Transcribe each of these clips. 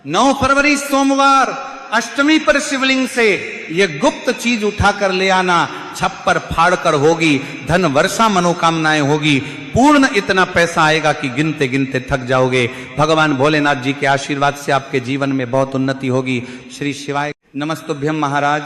9 फरवरी सोमवार अष्टमी पर शिवलिंग से ये गुप्त चीज उठा कर ले आना, छप्पर फाड़ कर होगी, धन वर्षा मनोकामनाएं होगी, पूर्ण इतना पैसा आएगा कि गिनते गिनते थक जाओगे। भगवान भोलेनाथ जी के आशीर्वाद से आपके जीवन में बहुत उन्नति होगी। श्री शिवाय नमस्तुभ्यम। महाराज,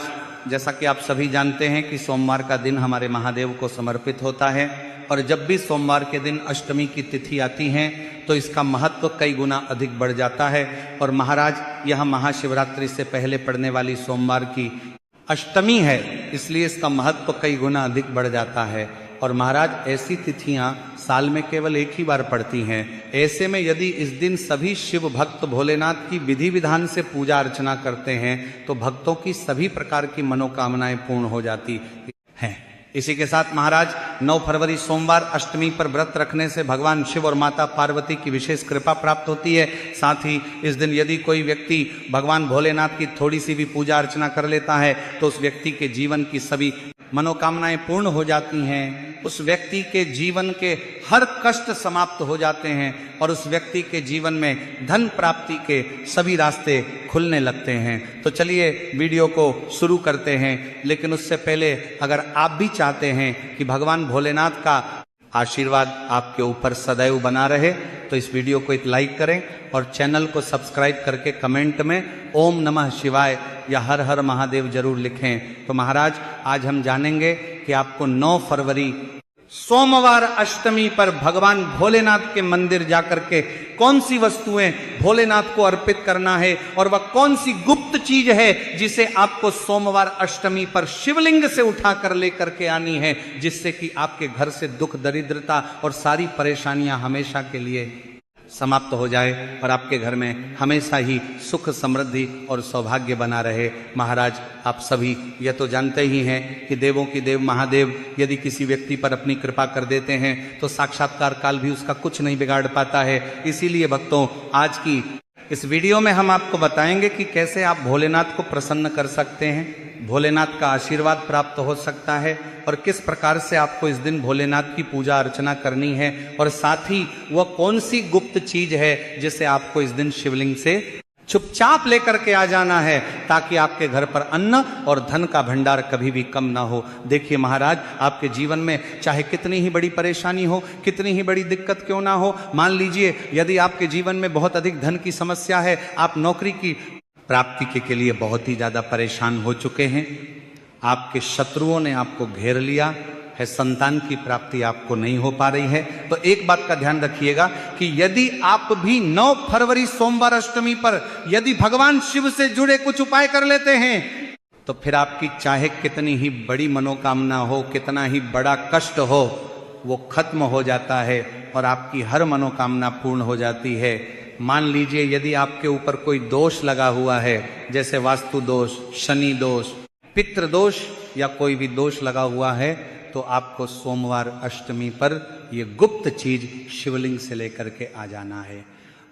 जैसा कि आप सभी जानते हैं कि सोमवार का दिन हमारे महादेव को समर्पित होता है और जब भी सोमवार के दिन अष्टमी की तिथि आती है तो इसका महत्व कई गुना अधिक बढ़ जाता है। और महाराज, यह महाशिवरात्रि से पहले पड़ने वाली सोमवार की अष्टमी है, इसलिए इसका महत्व कई गुना अधिक बढ़ जाता है। और महाराज, ऐसी तिथियां साल में केवल एक ही बार पड़ती हैं। ऐसे में यदि इस दिन सभी शिव भक्त भोलेनाथ की विधि विधान से पूजा अर्चना करते हैं तो भक्तों की सभी प्रकार की मनोकामनाएं पूर्ण हो जाती हैं। इसी के साथ महाराज, 9 फरवरी सोमवार अष्टमी पर व्रत रखने से भगवान शिव और माता पार्वती की विशेष कृपा प्राप्त होती है। साथ ही इस दिन यदि कोई व्यक्ति भगवान भोलेनाथ की थोड़ी सी भी पूजा अर्चना कर लेता है तो उस व्यक्ति के जीवन की सभी मनोकामनाएं पूर्ण हो जाती हैं। उस व्यक्ति के जीवन के हर कष्ट समाप्त हो जाते हैं और उस व्यक्ति के जीवन में धन प्राप्ति के सभी रास्ते खुलने लगते हैं। तो चलिए वीडियो को शुरू करते हैं, लेकिन उससे पहले अगर आप भी चाहते हैं कि भगवान भोलेनाथ का आशीर्वाद आपके ऊपर सदैव बना रहे तो इस वीडियो को एक लाइक करें और चैनल को सब्सक्राइब करके कमेंट में ओम नमः शिवाय या हर हर महादेव जरूर लिखें। तो महाराज, आज हम जानेंगे कि आपको 9 फरवरी सोमवार अष्टमी पर भगवान भोलेनाथ के मंदिर जाकर के कौन सी वस्तुएं भोलेनाथ को अर्पित करना है और वह कौन सी गुप्त चीज है जिसे आपको सोमवार अष्टमी पर शिवलिंग से उठा कर लेकर के आनी है, जिससे कि आपके घर से दुख दरिद्रता और सारी परेशानियां हमेशा के लिए समाप्त हो जाए और आपके घर में हमेशा ही सुख समृद्धि और सौभाग्य बना रहे। महाराज, आप सभी यह तो जानते ही हैं कि देवों की देव महादेव यदि किसी व्यक्ति पर अपनी कृपा कर देते हैं तो साक्षात्कार काल भी उसका कुछ नहीं बिगाड़ पाता है। इसीलिए भक्तों, आज की इस वीडियो में हम आपको बताएंगे कि कैसे आप भोलेनाथ को प्रसन्न कर सकते हैं, भोलेनाथ का आशीर्वाद प्राप्त हो सकता है और किस प्रकार से आपको इस दिन भोलेनाथ की पूजा अर्चना करनी है, और साथ ही वह कौन सी गुप्त चीज है जिसे आपको इस दिन शिवलिंग से चुपचाप लेकर के आ जाना है ताकि आपके घर पर अन्न और धन का भंडार कभी भी कम ना हो। देखिए महाराज, आपके जीवन में चाहे कितनी ही बड़ी परेशानी हो, कितनी ही बड़ी दिक्कत क्यों ना हो, मान लीजिए यदि आपके जीवन में बहुत अधिक धन की समस्या है, आप नौकरी की प्राप्ति के लिए बहुत ही ज्यादा परेशान हो चुके हैं, आपके शत्रुओं ने आपको घेर लिया है, संतान की प्राप्ति आपको नहीं हो पा रही है, तो एक बात का ध्यान रखिएगा कि यदि आप भी 9 फरवरी सोमवार अष्टमी पर यदि भगवान शिव से जुड़े कुछ उपाय कर लेते हैं तो फिर आपकी चाहे कितनी ही बड़ी मनोकामना हो, कितना ही बड़ा कष्ट हो, वो खत्म हो जाता है और आपकी हर मनोकामना पूर्ण हो जाती है। मान लीजिए यदि आपके ऊपर कोई दोष लगा हुआ है, जैसे वास्तु दोष, शनि दोष, पितृ दोष या कोई भी दोष लगा हुआ है, तो आपको सोमवार अष्टमी पर यह गुप्त चीज शिवलिंग से लेकर के आ जाना है।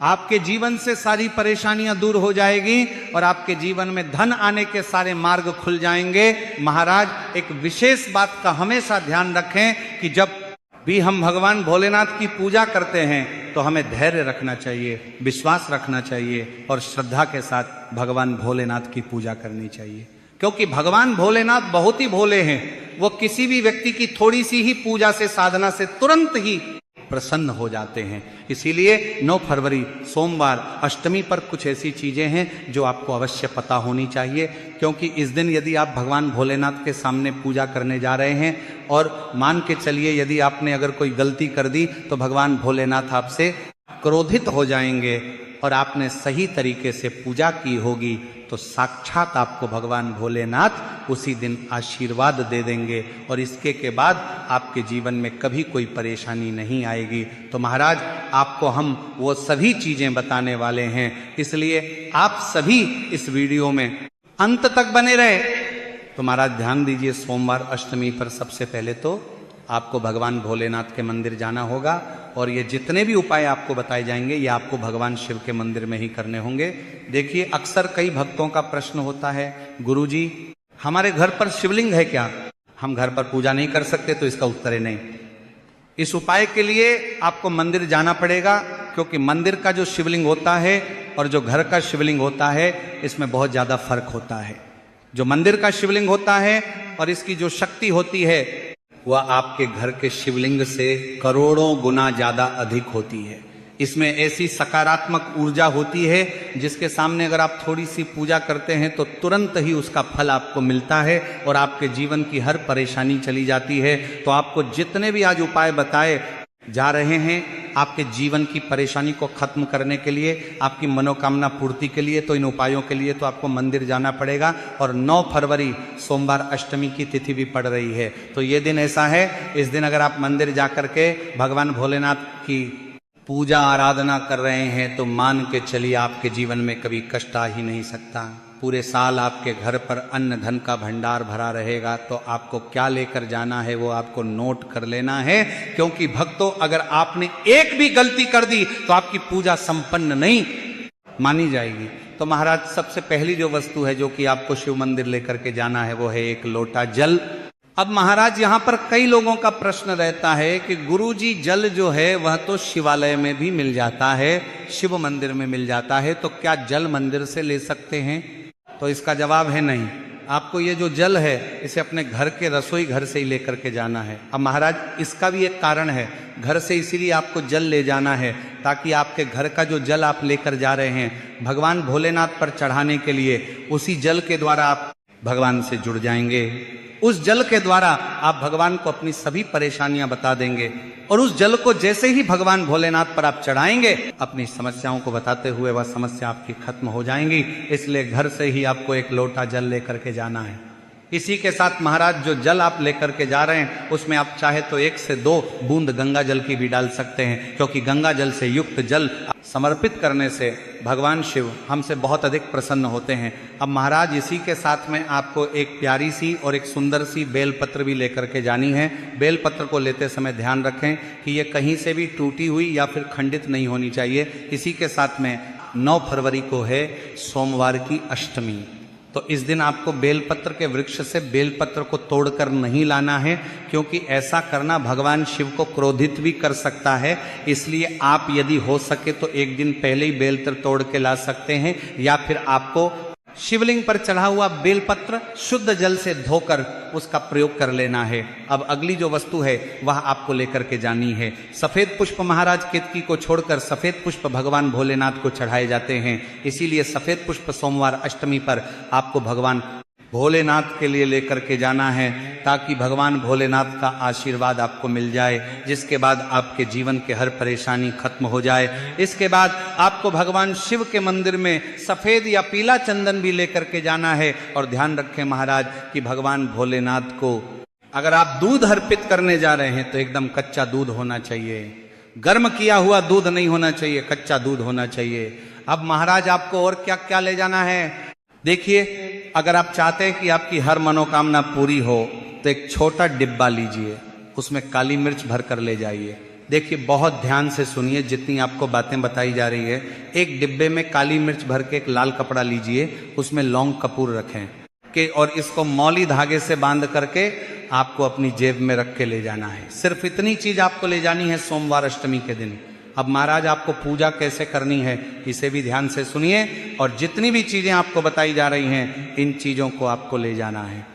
आपके जीवन से सारी परेशानियां दूर हो जाएगी और आपके जीवन में धन आने के सारे मार्ग खुल जाएंगे। महाराज, एक विशेष बात का हमेशा ध्यान रखें कि जब भी हम भगवान भोलेनाथ की पूजा करते हैं तो हमें धैर्य रखना चाहिए, विश्वास रखना चाहिए और श्रद्धा के साथ भगवान भोलेनाथ की पूजा करनी चाहिए, क्योंकि भगवान भोलेनाथ बहुत ही भोले हैं। वो किसी भी व्यक्ति की थोड़ी सी ही पूजा से, साधना से तुरंत ही प्रसन्न हो जाते हैं। इसीलिए 9 फरवरी सोमवार अष्टमी पर कुछ ऐसी चीजें हैं जो आपको अवश्य पता होनी चाहिए, क्योंकि इस दिन यदि आप भगवान भोलेनाथ के सामने पूजा करने जा रहे हैं और मान के चलिए यदि आपने अगर कोई गलती कर दी तो भगवान भोलेनाथ आपसे क्रोधित हो जाएंगे और आपने सही तरीके से पूजा की होगी तो साक्षात आपको भगवान भोलेनाथ उसी दिन आशीर्वाद दे देंगे और इसके के बाद आपके जीवन में कभी कोई परेशानी नहीं आएगी। तो महाराज, आपको हम वो सभी चीजें बताने वाले हैं, इसलिए आप सभी इस वीडियो में अंत तक बने रहे। तो महाराज ध्यान दीजिए, सोमवार अष्टमी पर सबसे पहले तो आपको भगवान भोलेनाथ के मंदिर जाना होगा और ये जितने भी उपाय आपको बताए जाएंगे ये आपको भगवान शिव के मंदिर में ही करने होंगे। देखिए, अक्सर कई भक्तों का प्रश्न होता है, गुरुजी हमारे घर पर शिवलिंग है क्या, हम घर पर पूजा नहीं कर सकते? तो इसका उत्तर है नहीं। इस उपाय के लिए आपको मंदिर जाना पड़ेगा, क्योंकि मंदिर का जो शिवलिंग होता है और जो घर का शिवलिंग होता है इसमें बहुत ज़्यादा फर्क होता है। जो मंदिर का शिवलिंग होता है और इसकी जो शक्ति होती है वह आपके घर के शिवलिंग से करोड़ों गुना ज़्यादा अधिक होती है। इसमें ऐसी सकारात्मक ऊर्जा होती है जिसके सामने अगर आप थोड़ी सी पूजा करते हैं तो तुरंत ही उसका फल आपको मिलता है और आपके जीवन की हर परेशानी चली जाती है। तो आपको जितने भी आज उपाय बताए जा रहे हैं आपके जीवन की परेशानी को खत्म करने के लिए, आपकी मनोकामना पूर्ति के लिए, तो इन उपायों के लिए तो आपको मंदिर जाना पड़ेगा। और 9 फरवरी सोमवार अष्टमी की तिथि भी पड़ रही है, तो ये दिन ऐसा है, इस दिन अगर आप मंदिर जा करके भगवान भोलेनाथ की पूजा आराधना कर रहे हैं तो मान के चलिए आपके जीवन में कभी कष्ट आ ही नहीं सकता। पूरे साल आपके घर पर अन्न धन का भंडार भरा रहेगा। तो आपको क्या लेकर जाना है वो आपको नोट कर लेना है, क्योंकि भक्तों अगर आपने एक भी गलती कर दी तो आपकी पूजा संपन्न नहीं मानी जाएगी। तो महाराज सबसे पहली जो वस्तु है जो कि आपको शिव मंदिर लेकर के जाना है वो है एक लोटा जल। अब महाराज यहाँ पर कई लोगों का प्रश्न रहता है कि गुरुजी जल जो है वह तो शिवालय में भी मिल जाता है, शिव मंदिर में मिल जाता है, तो क्या जल मंदिर से ले सकते हैं? तो इसका जवाब है नहीं। आपको ये जो जल है इसे अपने घर के रसोई घर से ही लेकर के जाना है। अब महाराज इसका भी एक कारण है, घर से इसीलिए आपको जल ले जाना है ताकि आपके घर का जो जल आप लेकर जा रहे हैं भगवान भोलेनाथ पर चढ़ाने के लिए, उसी जल के द्वारा आप भगवान से जुड़ जाएंगे। उस जल के द्वारा आप भगवान को अपनी सभी परेशानियां बता देंगे और उस जल को जैसे ही भगवान भोलेनाथ पर आप चढ़ाएंगे अपनी समस्याओं को बताते हुए वह समस्या आपकी खत्म हो जाएंगी। इसलिए घर से ही आपको एक लोटा जल लेकर के जाना है। इसी के साथ महाराज जो जल आप लेकर के जा रहे हैं उसमें आप चाहे तो 1 से 2 बूंद गंगा जल की भी डाल सकते हैं, क्योंकि गंगा जल से युक्त जल समर्पित करने से भगवान शिव हमसे बहुत अधिक प्रसन्न होते हैं। अब महाराज इसी के साथ में आपको एक प्यारी सी और एक सुंदर सी बेलपत्र भी लेकर के जानी है। बेलपत्र को लेते समय ध्यान रखें कि ये कहीं से भी टूटी हुई या फिर खंडित नहीं होनी चाहिए। इसी के साथ में 9 फरवरी को है सोमवार की अष्टमी, तो इस दिन आपको बेलपत्र के वृक्ष से बेलपत्र को तोड़कर नहीं लाना है, क्योंकि ऐसा करना भगवान शिव को क्रोधित भी कर सकता है। इसलिए आप यदि हो सके तो एक दिन पहले ही बेलपत्र तोड़ के ला सकते हैं, या फिर आपको शिवलिंग पर चढ़ा हुआ बेलपत्र शुद्ध जल से धोकर उसका प्रयोग कर लेना है। अब अगली जो वस्तु है वह आपको लेकर के जानी है। सफेद पुष्प महाराज केतकी को छोड़कर सफेद पुष्प भगवान भोलेनाथ को चढ़ाए जाते हैं, इसीलिए सफेद पुष्प सोमवार अष्टमी पर आपको भगवान भोलेनाथ के लिए लेकर के जाना है, ताकि भगवान भोलेनाथ का आशीर्वाद आपको मिल जाए, जिसके बाद आपके जीवन के हर परेशानी खत्म हो जाए। इसके बाद आपको भगवान शिव के मंदिर में सफ़ेद या पीला चंदन भी लेकर के जाना है। और ध्यान रखें महाराज कि भगवान भोलेनाथ को अगर आप दूध अर्पित करने जा रहे हैं तो एकदम कच्चा दूध होना चाहिए, गर्म किया हुआ दूध नहीं होना चाहिए, कच्चा दूध होना चाहिए। अब महाराज आपको और क्या क्या ले जाना है, देखिए अगर आप चाहते हैं कि आपकी हर मनोकामना पूरी हो तो एक छोटा डिब्बा लीजिए, उसमें काली मिर्च भर कर ले जाइए। देखिए बहुत ध्यान से सुनिए जितनी आपको बातें बताई जा रही है। एक डिब्बे में काली मिर्च भर के एक लाल कपड़ा लीजिए, उसमें लौंग कपूर रखें के और इसको मौली धागे से बांध करके आपको अपनी जेब में रख के ले जाना है। सिर्फ इतनी चीज आपको ले जानी है सोमवार अष्टमी के दिन। अब महाराज आपको पूजा कैसे करनी है इसे भी ध्यान से सुनिए, और जितनी भी चीजें आपको बताई जा रही हैं इन चीजों को आपको ले जाना है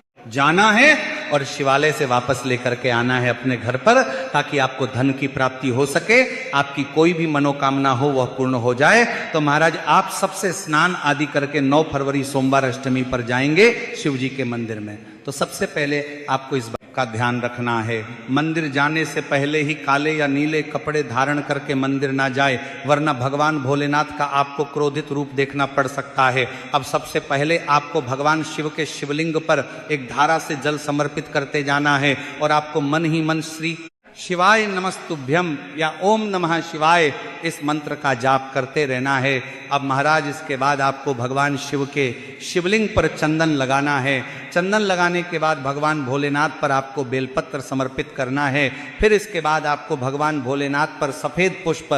और शिवालय से वापस लेकर के आना है अपने घर पर, ताकि आपको धन की प्राप्ति हो सके, आपकी कोई भी मनोकामना हो वह पूर्ण हो जाए। तो महाराज आप सबसे स्नान आदि करके 9 फरवरी सोमवार अष्टमी पर जाएंगे शिव जी के मंदिर में। तो सबसे पहले आपको इस बात का ध्यान रखना है, मंदिर जाने से पहले ही काले या नीले कपड़े धारण करके मंदिर ना जाए, वरना भगवान भोलेनाथ का आपको क्रोधित रूप देखना पड़ सकता है। अब सबसे पहले आपको भगवान शिव के शिवलिंग पर एक धारा से जल समर्पित करते जाना है, और आपको मन ही मन श्री शिवाय नमस्तुभ्यम या ओम नमः शिवाय इस मंत्र का जाप करते रहना है। अब महाराज इसके बाद आपको भगवान शिव के शिवलिंग पर चंदन लगाना है। चंदन लगाने के बाद भगवान भोलेनाथ पर आपको बेलपत्र समर्पित करना है। फिर इसके बाद आपको भगवान भोलेनाथ पर सफेद पुष्प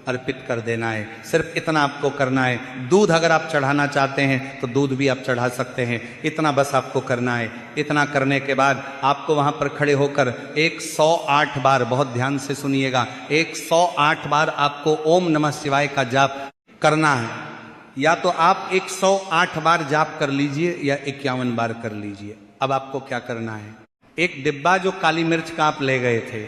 अर्पित कर देना है। सिर्फ इतना आपको करना है। दूध अगर आप चढ़ाना चाहते हैं तो दूध भी आप चढ़ा सकते हैं। इतना बस आपको करना है। इतना करने के बाद आपको वहां पर खड़े होकर 108 बार, बहुत ध्यान से सुनिएगा, 108 बार आपको ओम नमः शिवाय का जाप करना है। या तो आप 108 बार जाप कर लीजिए या 51 बार कर लीजिए। अब आपको क्या करना है, एक डिब्बा जो काली मिर्च का आप ले गए थे,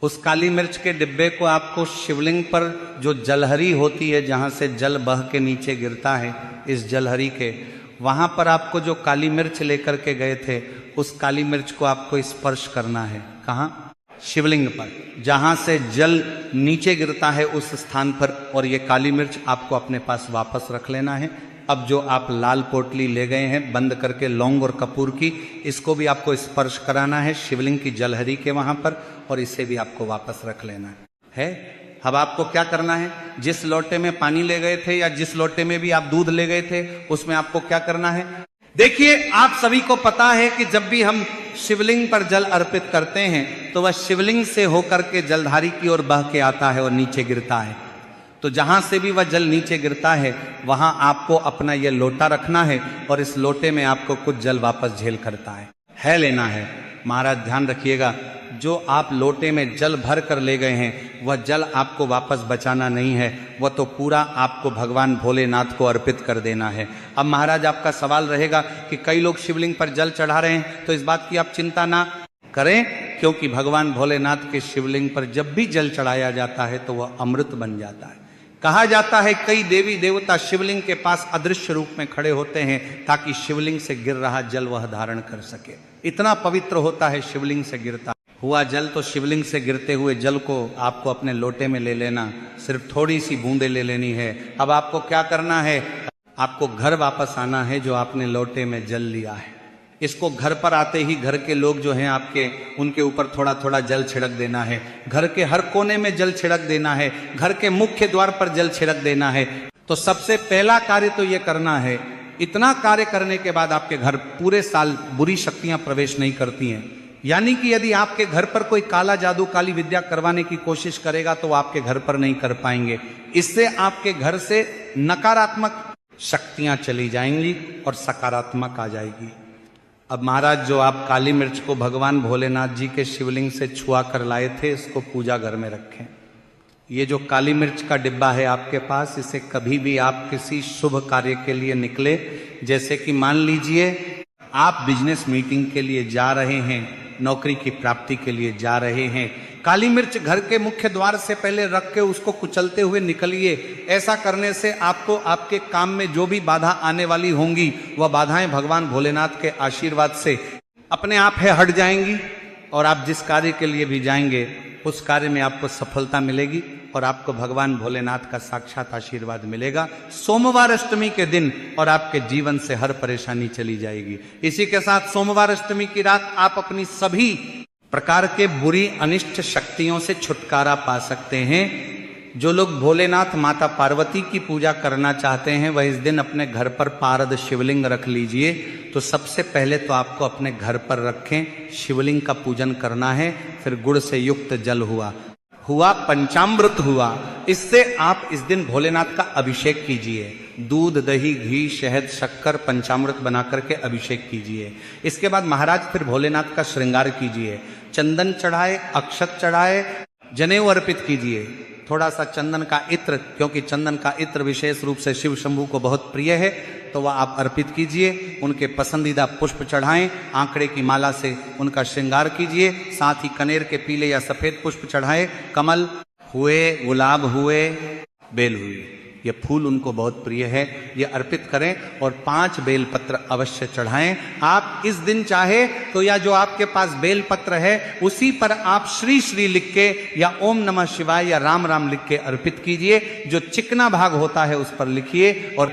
उस काली मिर्च के डिब्बे को आपको शिवलिंग पर जो जलहरी होती है, जहां से जल बह के नीचे गिरता है, इस जलहरी के वहां पर आपको जो काली मिर्च लेकर के गए थे, उस काली मिर्च को आपको स्पर्श करना है। कहाँ? शिवलिंग पर, जहां से जल नीचे गिरता है उस स्थान पर। और ये काली मिर्च आपको अपने पास वापस रख लेना है। अब जो आप लाल पोटली ले गए हैं बंद करके लौंग और कपूर की, इसको भी आपको स्पर्श कराना है शिवलिंग की जलहरी के वहां पर, और इसे भी आपको वापस रख लेना है। अब आपको क्या करना है, जिस लोटे में पानी ले गए थे या जिस लोटे में भी आप दूध ले गए थे, उसमें आपको क्या करना है। देखिए, आप सभी को पता है कि जब भी हम शिवलिंग पर जल अर्पित करते हैं तो वह शिवलिंग से होकर के जलधारी की ओर बह के आता है और नीचे गिरता है। तो जहां से भी वह जल नीचे गिरता है वहां आपको अपना यह लोटा रखना है और इस लोटे में आपको कुछ जल वापस झेल करता है लेना है। महाराज ध्यान रखिएगा, जो आप लोटे में जल भर कर ले गए हैं वह जल आपको वापस बचाना नहीं है, वह तो पूरा आपको भगवान भोलेनाथ को अर्पित कर देना है। अब महाराज आपका सवाल रहेगा कि कई लोग शिवलिंग पर जल चढ़ा रहे हैं, तो इस बात की आप चिंता ना करें, क्योंकि भगवान भोलेनाथ के शिवलिंग पर जब भी जल चढ़ाया जाता है तो वह अमृत बन जाता है। कहा जाता है कई देवी देवता शिवलिंग के पास अदृश्य रूप में खड़े होते हैं ताकि शिवलिंग से गिर रहा जल वह धारण कर सके। इतना पवित्र होता है शिवलिंग से गिरता हुआ जल। तो शिवलिंग से गिरते हुए जल को आपको अपने लोटे में ले लेना, सिर्फ थोड़ी सी बूंदे ले लेनी है। अब आपको क्या करना है, आपको घर वापस आना है जो आपने लोटे में जल लिया है। इसको घर पर आते ही घर के लोग जो हैं आपके, उनके ऊपर थोड़ा थोड़ा जल छिड़क देना है। घर के हर कोने में जल छिड़क देना है। घर के मुख्य द्वार पर जल छिड़क देना है। तो सबसे पहला कार्य तो ये करना है। इतना कार्य करने के बाद आपके घर पूरे साल बुरी शक्तियां प्रवेश नहीं करती हैं। यानी कि यदि आपके घर पर कोई काला जादू, काली विद्या करवाने की कोशिश करेगा तो वो आपके घर पर नहीं कर पाएंगे। इससे आपके घर से नकारात्मक शक्तियां चली जाएंगी और सकारात्मक आ जाएगी। अब महाराज, जो आप काली मिर्च को भगवान भोलेनाथ जी के शिवलिंग से छुआ कर लाए थे, इसको पूजा घर में रखें। ये जो काली मिर्च का डिब्बा है आपके पास, इसे कभी भी आप किसी शुभ कार्य के लिए निकले, जैसे कि मान लीजिए आप बिजनेस मीटिंग के लिए जा रहे हैं, नौकरी की प्राप्ति के लिए जा रहे हैं, काली मिर्च घर के मुख्य द्वार से पहले रख के उसको कुचलते हुए निकलिए। ऐसा करने से आपको आपके काम में जो भी बाधा आने वाली होंगी वह बाधाएं भगवान भोलेनाथ के आशीर्वाद से अपने आप है हट जाएंगी, और आप जिस कार्य के लिए भी जाएंगे उस कार्य में आपको सफलता मिलेगी और आपको भगवान भोलेनाथ का साक्षात आशीर्वाद मिलेगा सोमवार अष्टमी के दिन, और आपके जीवन से हर परेशानी चली जाएगी। इसी के साथ सोमवार अष्टमी की रात आप अपनी सभी प्रकार के बुरी अनिष्ट शक्तियों से छुटकारा पा सकते हैं। जो लोग भोलेनाथ माता पार्वती की पूजा करना चाहते हैं वह इस दिन अपने घर पर पारद शिवलिंग रख लीजिए। तो सबसे पहले तो आपको अपने घर पर रखें, शिवलिंग का पूजन करना है। फिर गुड़ से युक्त जल हुआ पंचामृत हुआ, इससे आप इस दिन भोलेनाथ का अभिषेक कीजिए। दूध, दही, घी, शहद, शक्कर, पंचामृत बना करके अभिषेक कीजिए। इसके बाद महाराज फिर भोलेनाथ का श्रृंगार कीजिए। चंदन चढ़ाए, अक्षत चढ़ाए, जनेऊ अर्पित कीजिए। थोड़ा सा चंदन का इत्र, क्योंकि चंदन का इत्र विशेष रूप से शिव शंभू को बहुत प्रिय है, तो वह आप अर्पित कीजिए। उनके पसंदीदा पुष्प चढ़ाएं, आंकड़े की माला से उनका श्रृंगार कीजिए। साथ ही कनेर के पीले या सफेद पुष्प चढ़ाएं। कमल हुए, गुलाब हुए, बेल हुई, ये फूल उनको बहुत प्रिय है, ये अर्पित करें। और 5 बेल पत्र अवश्य चढ़ाएं। आप इस दिन चाहे तो या जो आपके पास बेल पत्र है उसी पर आप श्री श्री लिख के या ओम नमः शिवाय या राम राम लिख के अर्पित कीजिए। जो चिकना भाग होता है उस पर लिखिए और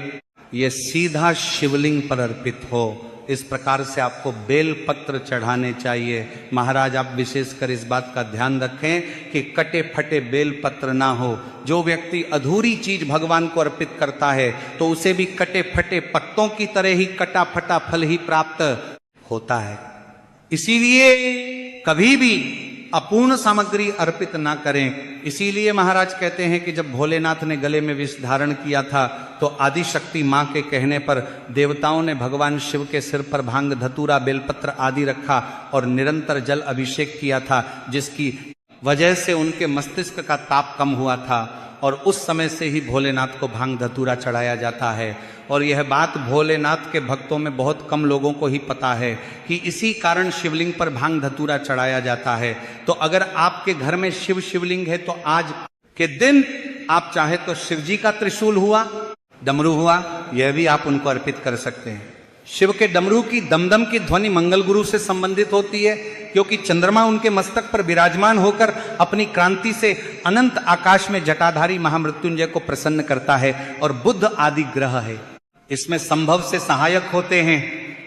ये सीधा शिवलिंग पर अर्पित हो। इस प्रकार से आपको बेल पत्र चढ़ाने चाहिए। महाराज, आप विशेषकर इस बात का ध्यान रखें कि कटे फटे बेल पत्र ना हो। जो व्यक्ति अधूरी चीज भगवान को अर्पित करता है तो उसे भी कटे फटे पत्तों की तरह ही कटा फटा फल ही प्राप्त होता है। इसीलिए कभी भी अपूर्ण सामग्री अर्पित ना करें। इसीलिए महाराज कहते हैं कि जब भोलेनाथ ने गले में विष धारण किया था तो आदि शक्ति मां के कहने पर देवताओं ने भगवान शिव के सिर पर भांग, धतूरा, बेलपत्र आदि रखा और निरंतर जल अभिषेक किया था, जिसकी वजह से उनके मस्तिष्क का ताप कम हुआ था और उस समय से ही भोलेनाथ को भांग धतूरा चढ़ाया जाता है। और यह बात भोलेनाथ के भक्तों में बहुत कम लोगों को ही पता है कि इसी कारण शिवलिंग पर भांग धतूरा चढ़ाया जाता है। तो अगर आपके घर में शिवलिंग है तो आज के दिन आप चाहे तो शिव जी का त्रिशूल हुआ, डमरू हुआ, यह भी आप उनको अर्पित कर सकते हैं। शिव के डमरू की दमदम की ध्वनि मंगल गुरु से संबंधित होती है, क्योंकि चंद्रमा उनके मस्तक पर विराजमान होकर अपनी क्रांति से अनंत आकाश में जटाधारी महामृत्युंजय को प्रसन्न करता है और बुध आदि ग्रह है, इसमें संभव से सहायक होते हैं।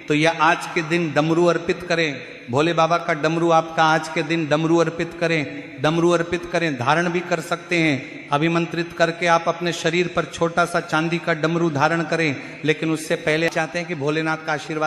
तो यह आज के दिन डमरू अर्पित करें, भोले बाबा का डमरू आपका आज के दिन डमरू अर्पित करें, धारण भी कर सकते हैं। अभिमंत्रित करके आप अपने शरीर पर छोटा सा चांदी का डमरू धारण करें, लेकिन उससे पहले चाहते हैं कि भोलेनाथ का आशीर्वाद